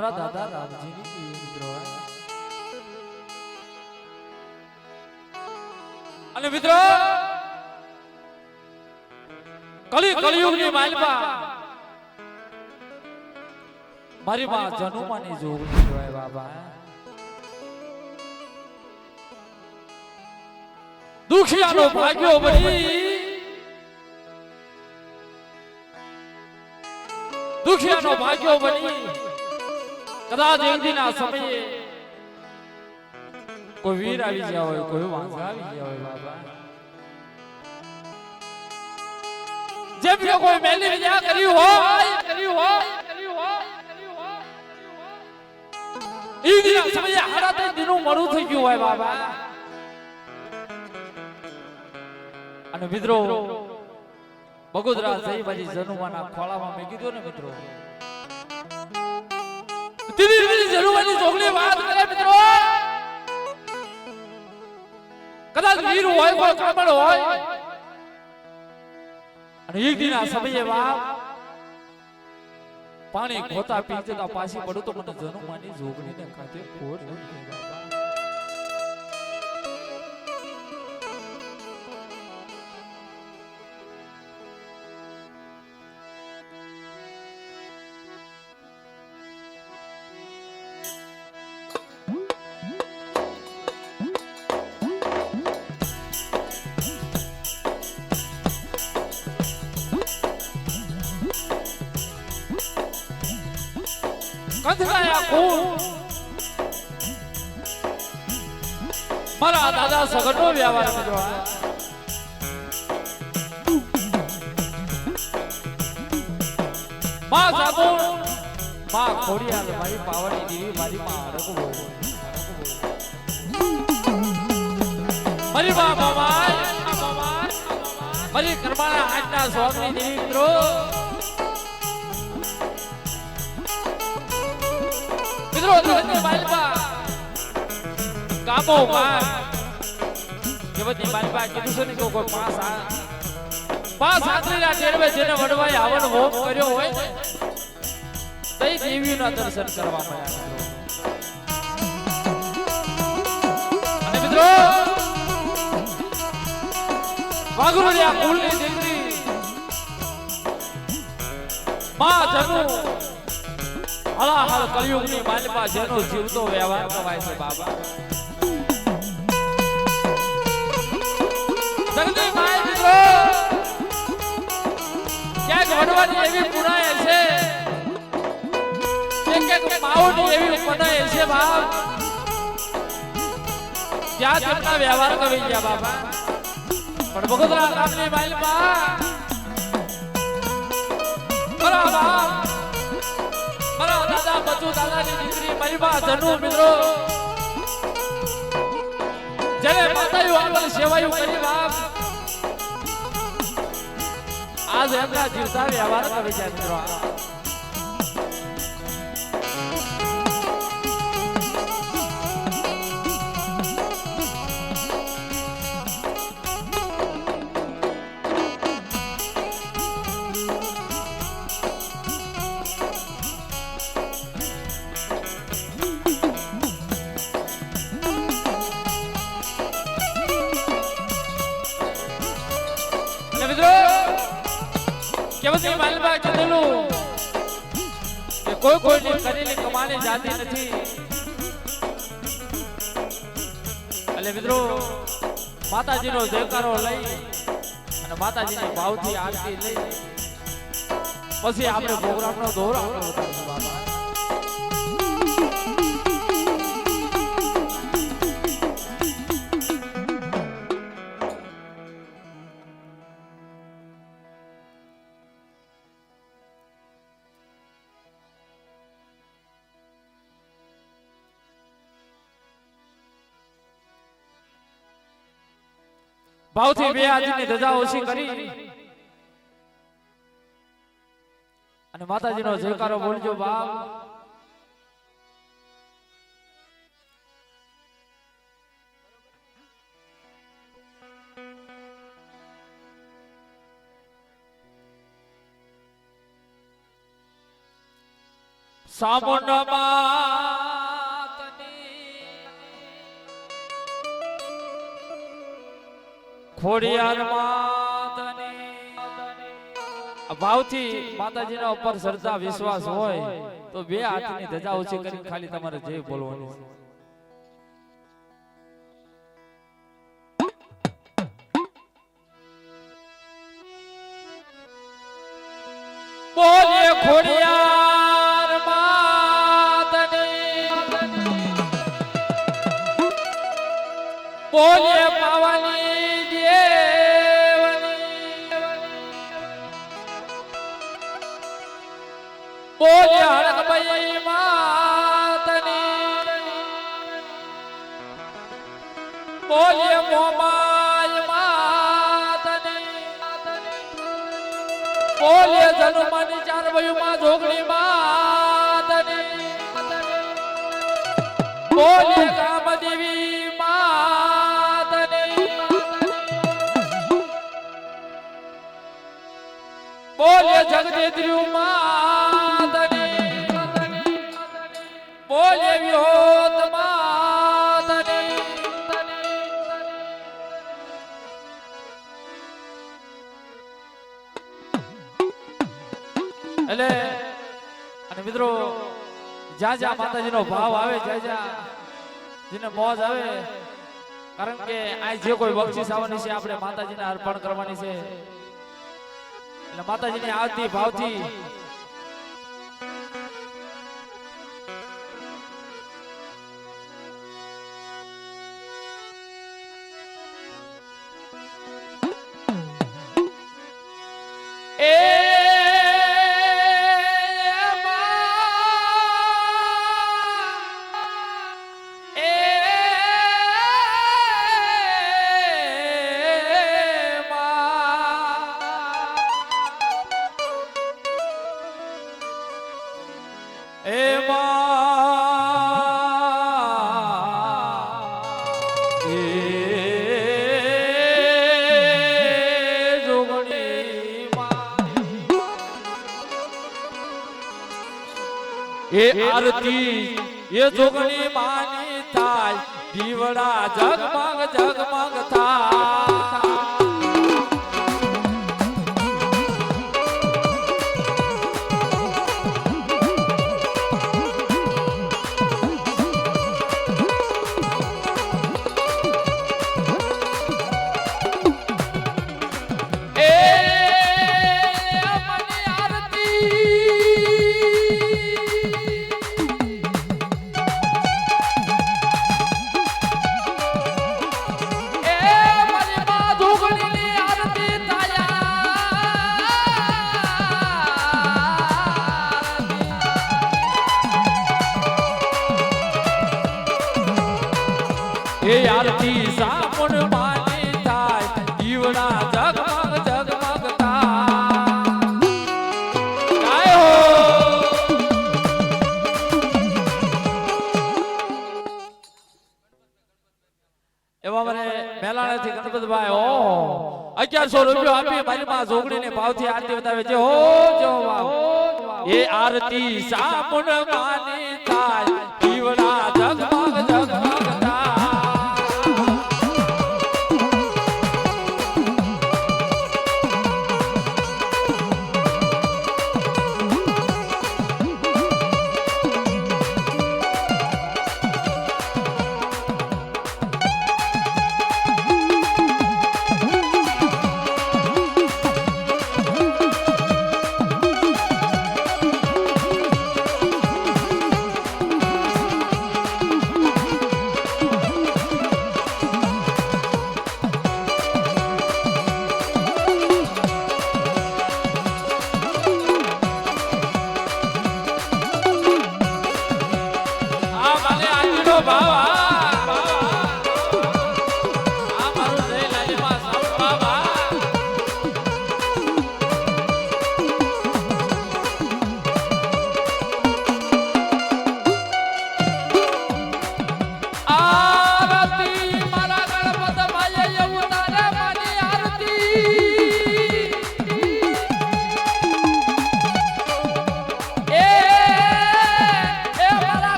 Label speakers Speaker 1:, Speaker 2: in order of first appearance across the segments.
Speaker 1: મારા દાદા રામજીની મિત્રો અને મિત્રો કલિયુગની માલપા મારી માં જનુમાની જોગણી કહેવાય બાબા. દુખિયાનો ભાગ્યો બની દુખિયાનો ભાગ્યો બની કદાચ એક દિન આ સમયે કોઈ વીર આવી ગયા હોય, કોઈ વાંસા આવી ગયા હોય બાબા. જેમ કે કોઈ મેલી વિદ્યા કર્યું હોય એક દિન આ સમયે હારા તે દિનું મળું થઈ ગયું હોય બાબા. અને મિત્રો બગોદરા જયબાજી જનુમાના ખોળામાં મેં કીધું ને મિત્રો દીદી જનુમાની જોગણી વાત કરે મિત્રો. કદાચ વીર હોય કોઈ કામળ હોય અને એક દિન આ સમયે બાપ પાણી ખોતા પી જતા પાછી પડું તો મને જનુમાની જોગણીને ખાતે ખોટ નથી બાબા. મારા દાદા સગટનો વ્યવહાર મિત્રો માં જાગો માં ખોડિયાલ મારી પાવડી દેવી મારી માં રઘુ મારી માં બાબાઈ મારી કરમાના આજના સ્વાગની દેવી મિત્રો. મિત્રો ધરતી માલપા કામો માં કેવતી માલપા કીધું છે ને કે કોઈ પાંચ આંતરીના ટેરવે જેને વડવાય હવન હોમ કર્યો હોય ને તઈ દેવીઓના દર્શન કરવા મળ્યા અને મિત્રો વાઘરોડિયા કુળની દીકરી માં જનુ હાલ કલિયુગની માલપા જેનો જીવતો વ્યવહાર કવાય છે બાબા. જગદી માય મિત્રો ક્યાંક વડવાની એવી પુરાય છે એક માઓની એવી પનાય છે બાપ ત્યાં તેમના વ્યવહાર કવી ગયા બાબા. પણ બગોદરા ગામની માલપા બરાબર મારા દાદા બચુ દાદાની દીકરી મારી માં જનુ મિત્રો જેને માતાયું આગળ સેવાયું કરી બાપ આજ એમના જીવતા વ્યવહાર કરી જાય મિત્રો. કેવતી માલપા કીધેલું કે કોઈ કોઈની કરેલી કમાણી જાતી નથી. એટલે મિત્રો માતાજીનો જયકારો લઈ અને માતાજીની ભાવથી આરતી લઈ પછી આપણે પ્રોગ્રામનો દોર આપણે ઉતારશું બાબા. ભાવથી બે હાથની ધજા ઓછી કરી અને માતાજીનો જયકારો બોલજો બાપ. સામુંડ માતની ખોડિયાર માતની ભાવથી માતાજીના ઉપર શ્રદ્ધા વિશ્વાસ હોય તો બે હાથની ધજા ઊંચી કરીને ખાલી તમારે જય બોલવાનું છે. બોલે ખોડિયાર માતની બોલે પાવાની દેવની બોલે હરણભાઈ માતની બોલે મોમાય માતની બોલે જન્મની ચાર વયુમાં જોગણી માતની બોલે કામદેવી માતની બોલે જગદેદ્રુ માતની બોલે વિહોત માતની એટલે અને મિત્રો જ્યાં જ્યાં માતાજીનો ભાવ આવે જ્યાં જ્યાં જેને મોજ આવે કારણ કે આ જે કોઈ બક્ષિસ આવવાની છે આપણે માતાજીને અર્પણ કરવાની છે એટલે માતાજીની આરતી ભાવથી એ આરતી એ જોગણી માની થાય દીવડા જગમગ જગમગ થાય એ આરતી સામુંડ માની થાય દીવડા જગમગ જગમગ થાય હો એવા મને મેલાણેથી ગણપતભાઈ ઓ 1100 રૂપિયા આપી મારી માં જોગણીને ભાવથી આરતી બતાવે છે હો જો વાહ એ આરતી સામુંડ માની થાય દીવડા જગમગ જગમગ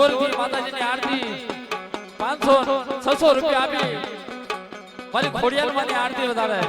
Speaker 1: જોરથી માતાજીની આરતી 500 600 રૂપિયા આપી મારી ખોડિયાલમાંની આરતી વધારે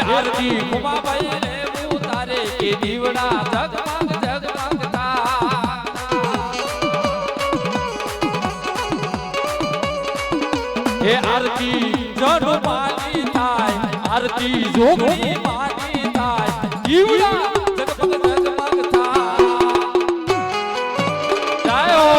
Speaker 1: આરતી કુમાબાઈ રે ઉતારે કે દીવડા જગમગ જગમગતા એ આરતી જનો માની થાય આરતી જોગણી માની થાય દીવડા જગમગ જગમગતા જય હો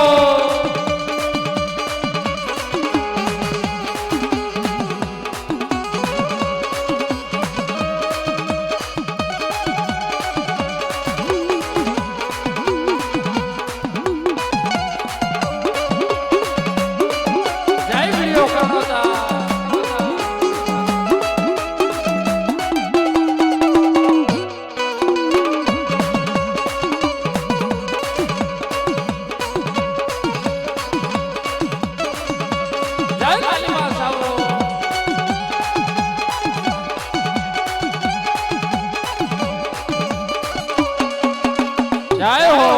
Speaker 1: જય હો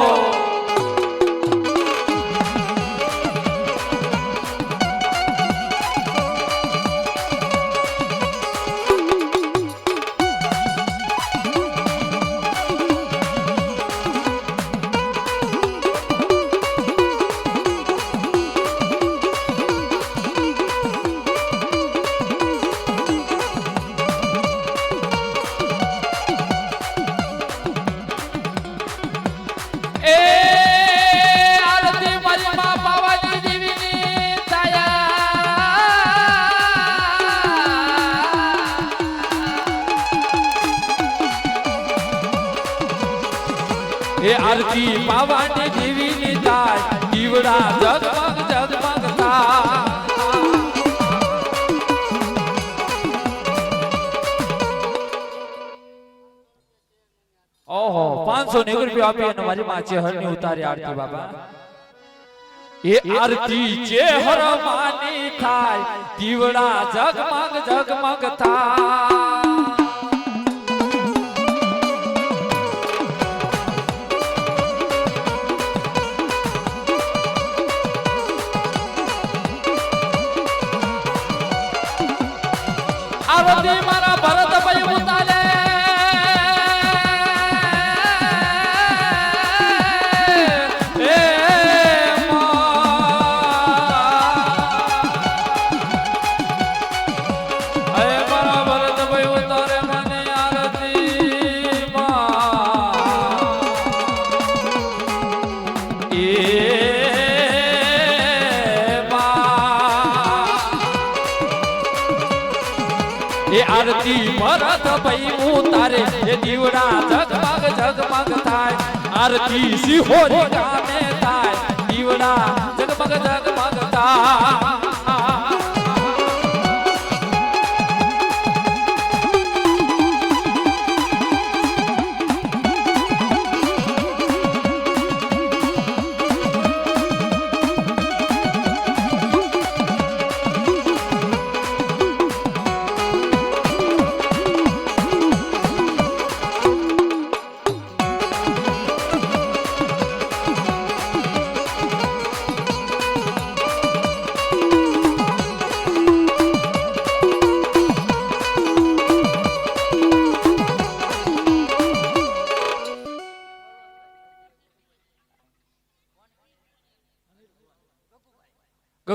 Speaker 1: એ આરતી પાવાની દેવીની થાય દીવડા જગમગ જગમગતા ઓહો 500 રૂપિયા આપી અને મારી માં ચેહરની ઉતારી આરતી બાબા એ આરતી ચેહર માની થાય દીવડા જગમગ જગમગતા આરતી મારા ભરતભાઈ ઉતારે મારા ભરતભાઈ ઉતારે મને આરતી એ આરતી ભરત ભાઈ ઉતારે એ દીવડા જગમગ જગમગ થાય આરતી સિહોરી ગામે થાય દીવડા જગમગ જગમગ થાય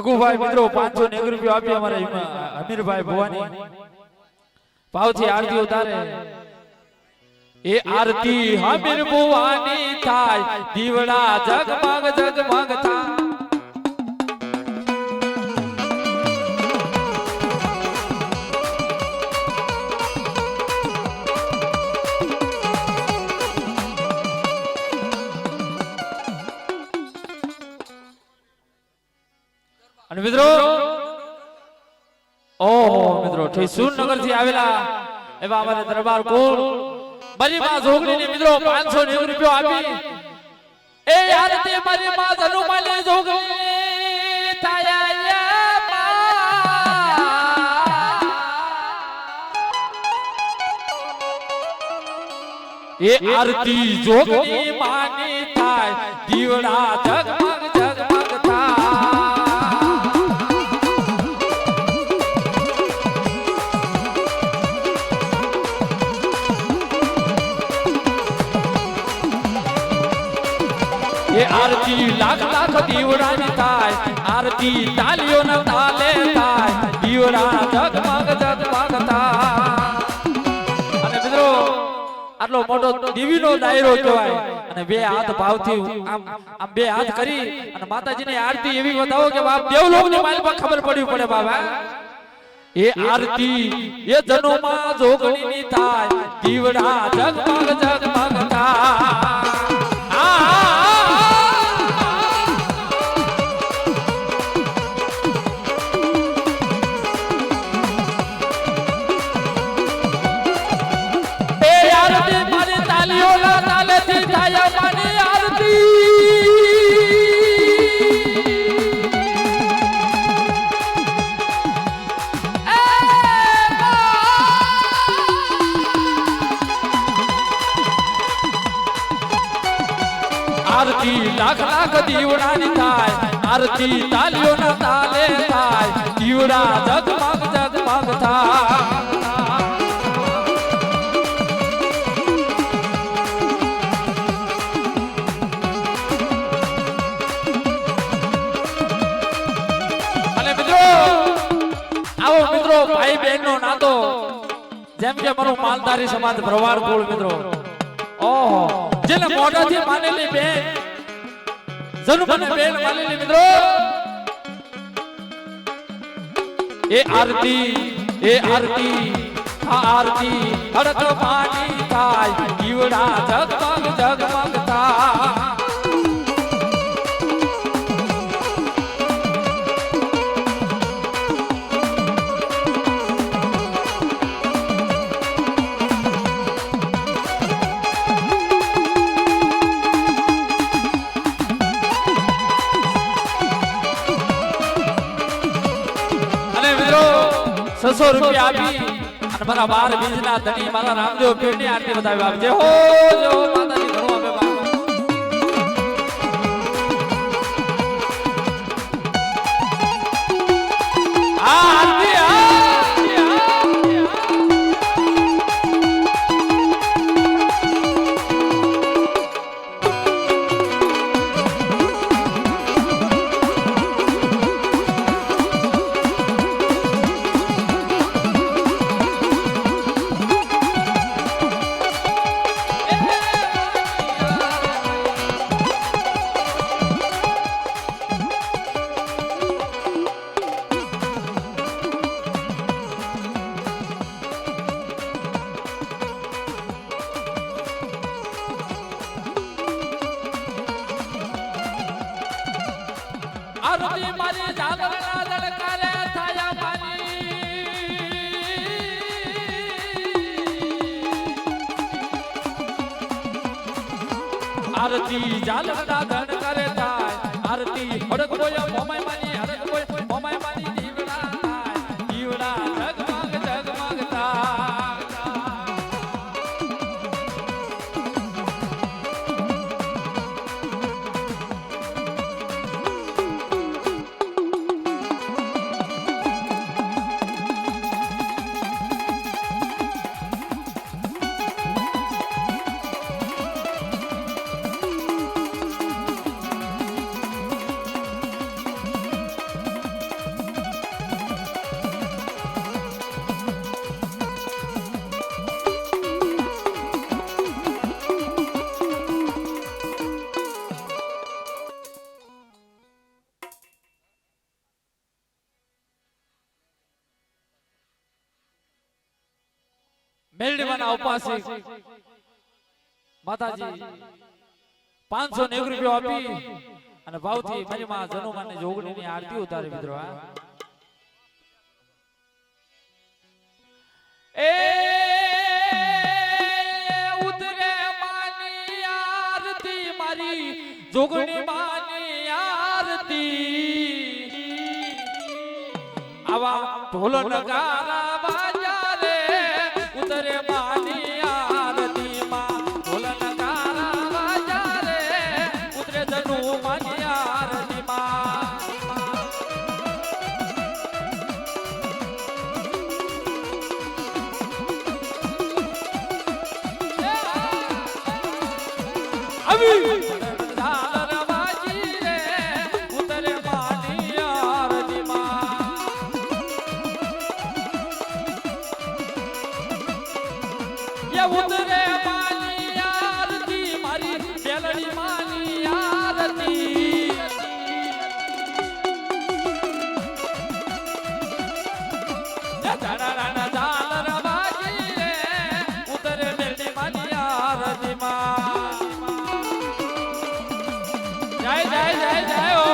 Speaker 1: જગુભાઈ મિત્રો 501 રૂપિયા આપી અમારા અમીરભાઈ ભવાની ભાવથી આરતી ઉતારે એ આરતી હમીર ભવાની થાય દીવડા જગમગ જગમગ થાય અને મિત્રો ઓહો મિત્રો ઠીસુરનગર થી આવેલા એવા અમારા દરબાર કુળ મારી માં જોગણી ને મિત્રો 590 રૂપિયા આપી એ આરતી મારી માં જનુમાલી જોગણી થાયા એ આરતી જોગણી માની થાય દીવડા જગમગ જગમગ થાય એ આરતી લાખ લાખ દીવડાની થાય આરતી તાલીઓના તાલે થાય દીવડા જગમગ જગમગ થાય અને મિત્રો આટલો મોટો દીવીનો દાયરો કહેવાય અને બે હાથ ભાવથી આમ બે હાથ કરી અને માતાજીની આરતી એવી બતાવો કે બાપ દેવલોકની માલમાં ખબર પડવી પડે બાબા એ આરતી એ જનોમાં જોગણીની થાય દીવડા જગમગ જગમગ થાય આરતી લાખ લાખ દીવડાની થાય આરતી તાલીઓના તાલે થાય દીવડા જગમગ જગમગ થાય અને મિત્રો આવો મિત્રો ભાઈ બહેન નો નાતો જેમ કે મારો માલધારી સમાજ ભરવાડ કુળ મિત્રો ઓહો જેને મોઢાથી માનેલી બેન જન્મને બેન માનેલી મિત્રો એ આરતી આ આરતી હડક પાણી થાય દીવડા જગમગ જગમગ થાય ₹600 આપી અને મારા 12 બીજના ધણી મારા રામદેવ પીરની આરતી બતાવી આપજે હો જો માતાજી ઘણું આપે આ આરતી આરતી મારી જાગરના દળકારે થાયા મારી આરતી જાગરના દળકારે થાય આરતી હડક બોયા મોમાય માની હડક બોય મોમાય માની દીવડા થાય દીવડા જગમગ જગમગ થાય મેલડીમાંના ઉપાસિક માતાજી 501 રૂપિયા આપી અને ભાવથી મારી માં જનુમાની જોગણીની આરતી ઉતારી મિત્રો એ ઉતરે માની આરતી મારી જોગણી માની આરતી આવા ઢોલ નગારા વાજા રે ઉતરે માની આરતી માં ઢોલ નગારા વાજા રે ઉતરે જનુમાની આરતી માં ઝાલર વાજી રે ઉતરે માની આરતી માં ઉતરે માની આરતી મારી બેલડી માની આરતી ઝાલર વાજી રે ઉતરે બેલડી માની આરતી માં જય જય જય જય હો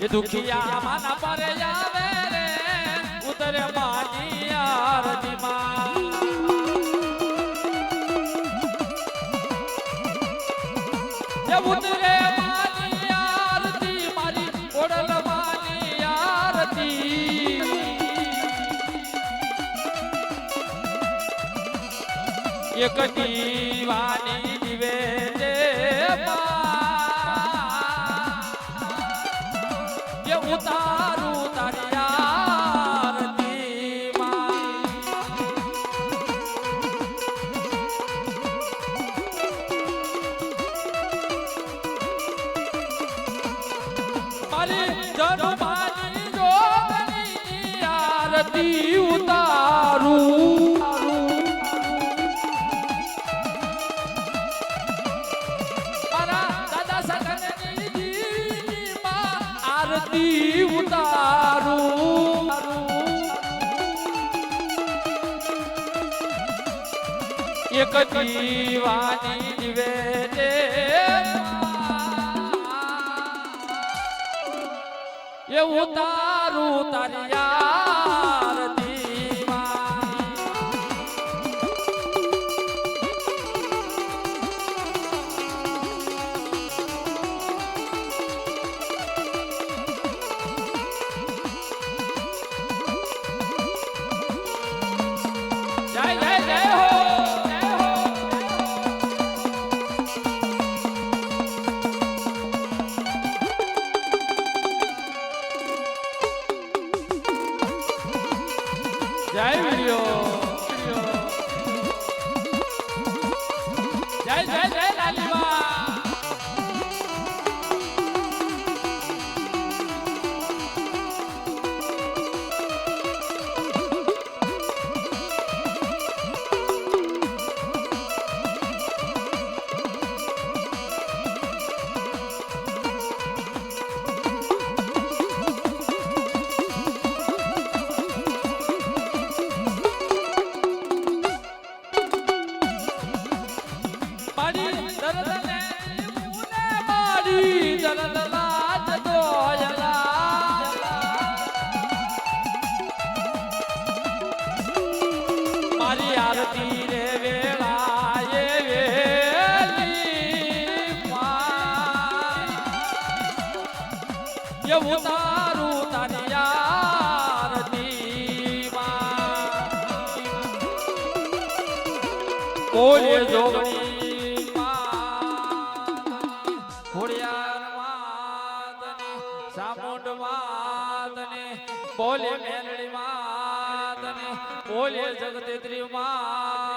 Speaker 1: ये दुखिया माना पर जावे रे उतरे मानी आरती मां ये उतरे मानी आरती मारी ओडल मानी आरती एक दीवानी दिवे दे उतारू तारी आरती मां मारी जनुमानी जोगणी आरती उतारू मारा दादा सगनी आरती उतारू एक दीवानी दिवे दे ये उतारू तारी आरती मां जय जय जय हो जय वीडियो जय जय जय लालीबा मारी आरती रे वेला ये वेली ये उतारू तारी आरती बोले जोगणी सामुंड मातने बोले मेलड़ी मां બોલે જગતેત્રી માં